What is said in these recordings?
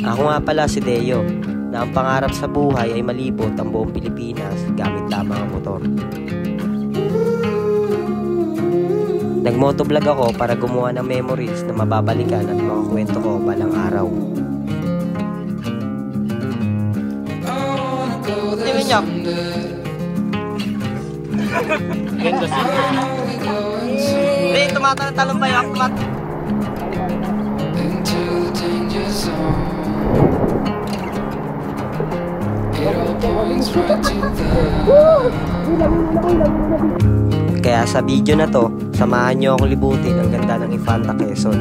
Ako nga pala si Deo, na ang pangarap sa buhay ay malibot ang buong Pilipinas gamit lamang ang motor. Nagmotovlog ako para gumawa ng memories na mababalikan at makakwento ko balang araw. Tingin niyo. Ganda siya. Hindi, tumatalon ba yung Kaya sa video na to, samahan nyo akong libutin ang ganda ng Infanta Quezon.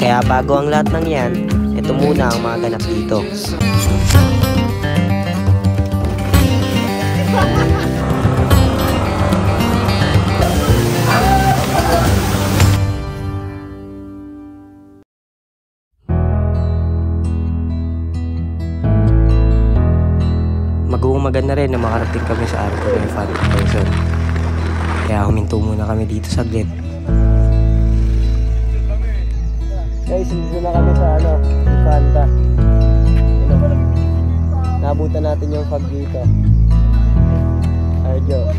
Kaya bago ang lahat ng yan, ito muna ang mga ganap dito. Mag-uumagan na rin na makarating kami sa araw ng Infanta Quezon. Kaya huminto muna kami dito saglit. Guys, dito na kami sa Infanta. Nabutan natin yung fog dito. Arjo.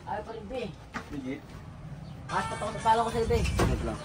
Ay, pa rin, be. Legit? Palo ko sa'yo, be. Legit lang.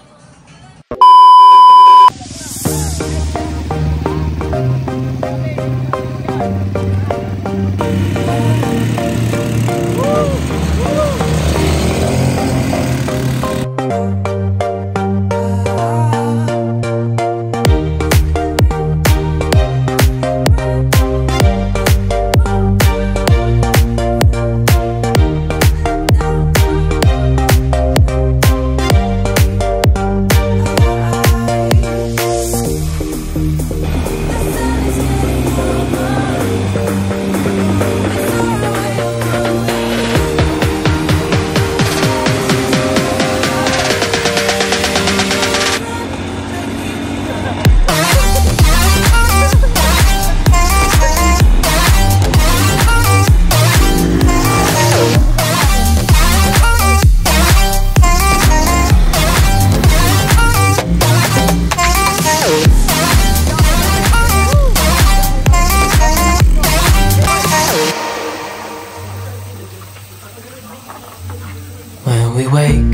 When we wake,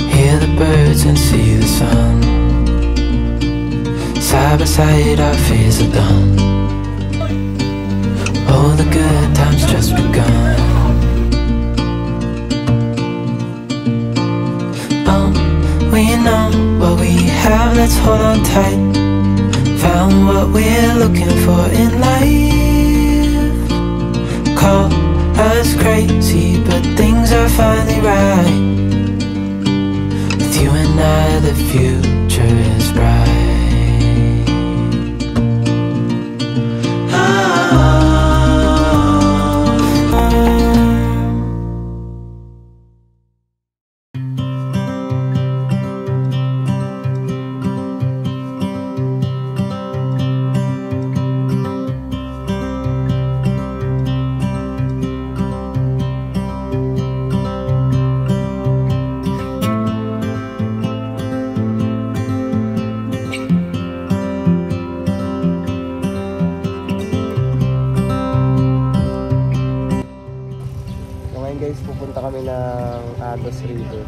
hear the birds and see the sun. Side by side our fears are done. all the good times just begun. We know what we have, let's hold on tight. Found what we're looking for in life. Call us crazy, but things are finally right. With you and I, the future is bright. Guys, pupunta kami ng Agos River.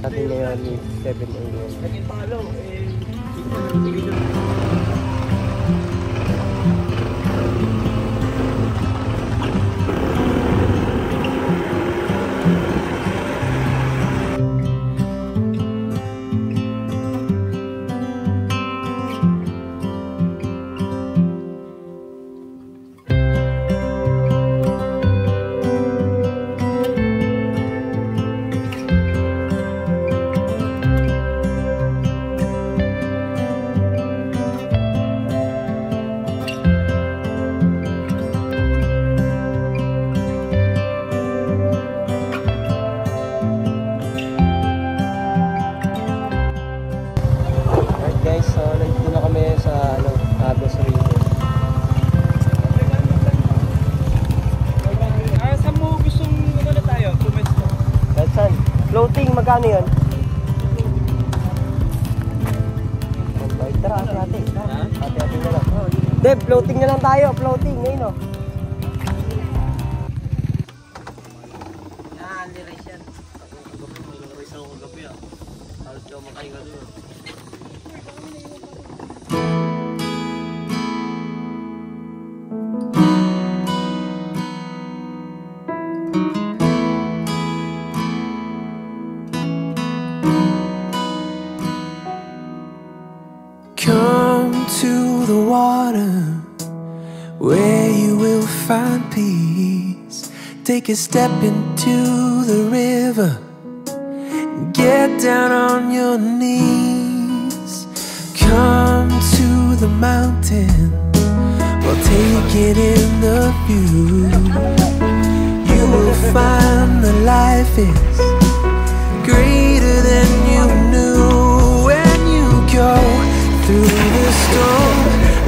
Ating ngayon is 7 a.m. Floating, magkano yun? Tara, ate-ate. Ate-ate na lang. Deb, floating na lang tayo. Floating, ngayon o. Yan, liris yan. Liris ako kagabi ah. Halos daw makahinga doon. Come to the water where you will find peace. Take a step into the river, get down on your knees. Come to the mountain, well, take it in the view. You will find that life is greater than you knew. When you go through the storm,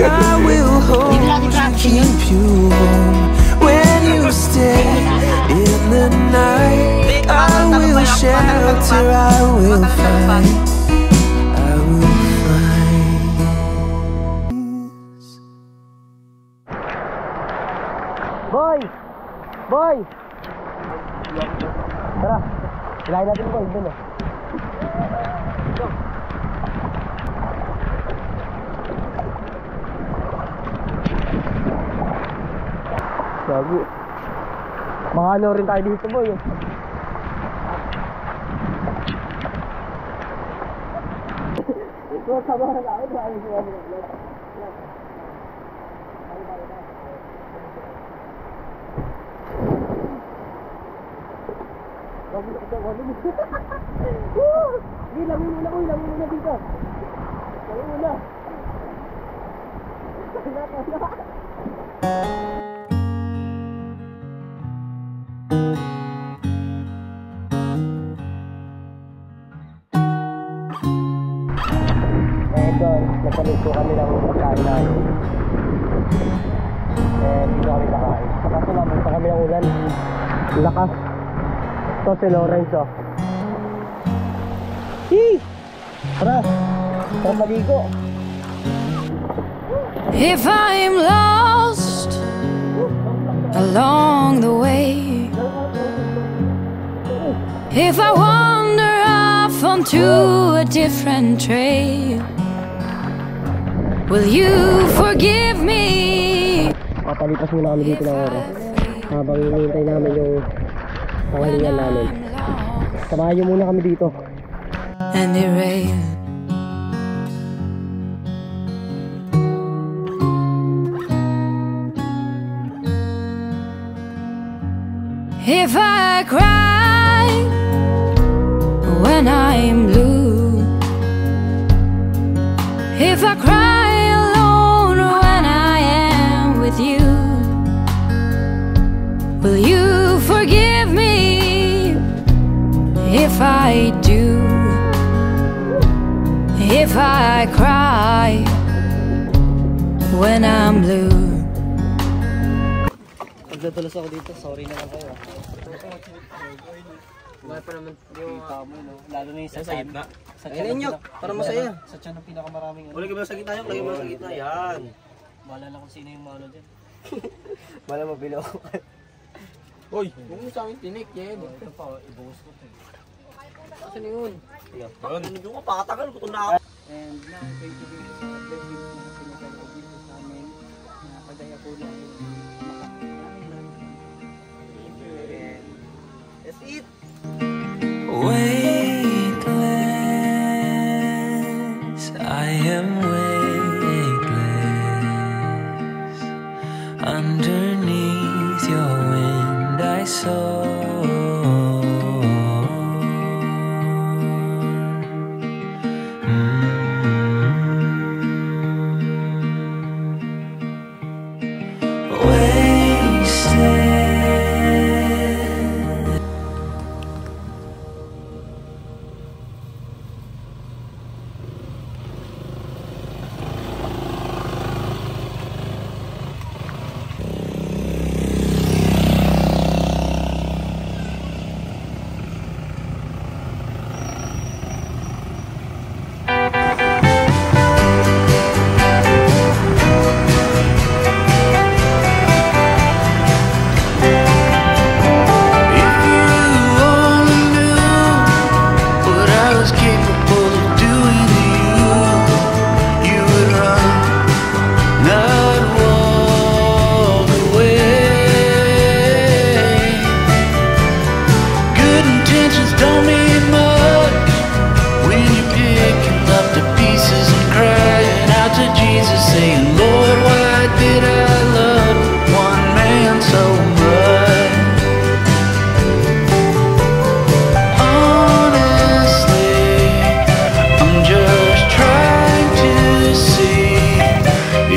I will hold you, keep you warm. When you stay in the night, I will shelter, I will find, I will find. Boy! Boy! Tara, ilahin natin ko, dun eh. Sabi. Mga ano rin tayo dito, boy. Ito, sama na tayo. Langin muna dito. Langin muna. Nagpaluto kami ng pagkain namin. Dito kami kakain. Kaso naman pa kami ng ulan. Lakas. Ito si Lorenzo. Hii! Tara! Tara maligo. If I'm lost along the way, if I wander off onto a different trail, will you forgive me? Papalipas muna kami dito ng oras habang hinihintay namin yung tanghalian namin. Samahan nyo muna kami dito. And it rained. If I cry when I'm blue, if I cry alone when I am with you, will you forgive me if I do? If I cry when I'm blue. Nagdadalas ako dito, sorry na lang kayo. Wala pa naman yung... No? Lalo na yung sa gitna. Ayun nyo, para masaya. Sa tiyan ng pinakamaraming... Lagay mo sa gitna yun, lagay mo sa gitna. Yan. Maalala kung sino yung malo dyan. Wala mabili ako. Uy! Huwag mo sa akin tinik yan. Ito pa, ibuhos ko ito. Saan yun? Yun. Hindi ko pakatagal ko ito na ako. And now, thank you dito sa blessing na pinagalaw dito sa amin. Na padaya po na That's it. Weightless, I am weightless. Underneath your wind I soar.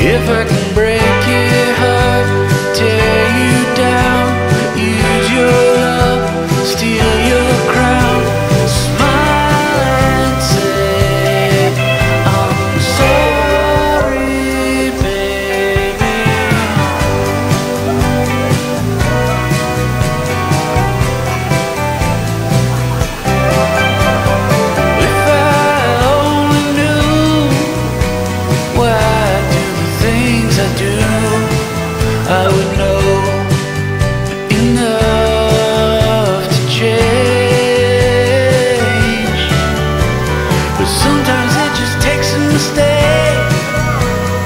If I can break your heart, tear you down, use your love, steal your crown, smile and say, I'm sorry, baby. If I only knew why I do, I would know enough to change. But sometimes it just takes a mistake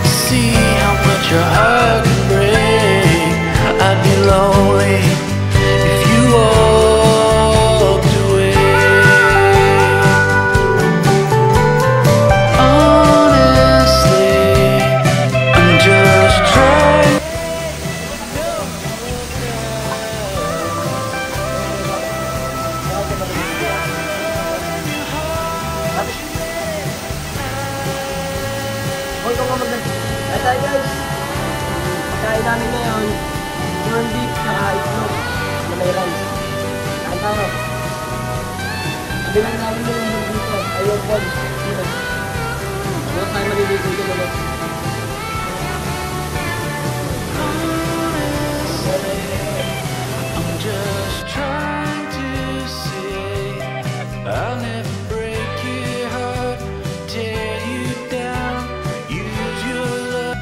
to see how much your heart can break. I'd be lonely if you walked away. Honestly, just try. Hoy, kung ka maganda. Ito guys. Pagkain namin ngayon, corned beef saka itlog na may rice. Kain tayo. Sabihan namin yung itlog dito. Ayun, Paul. Ano tayo maliligo dito ulit? I'm just trying to say I'll never break your heart, tear you down, use your love.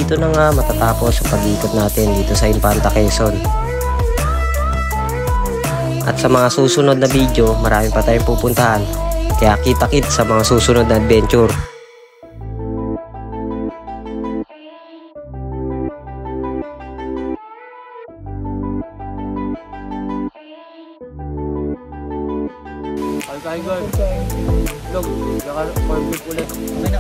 dito na nga matatapos sa pag-ikot natin dito sa Infanta, Quezon. At sa mga susunod na video, marami pa tayong pupuntahan. Kaya kita-kit sa mga susunod na adventure. Alkay guys. Log, saka corn beef ulit. Okay na.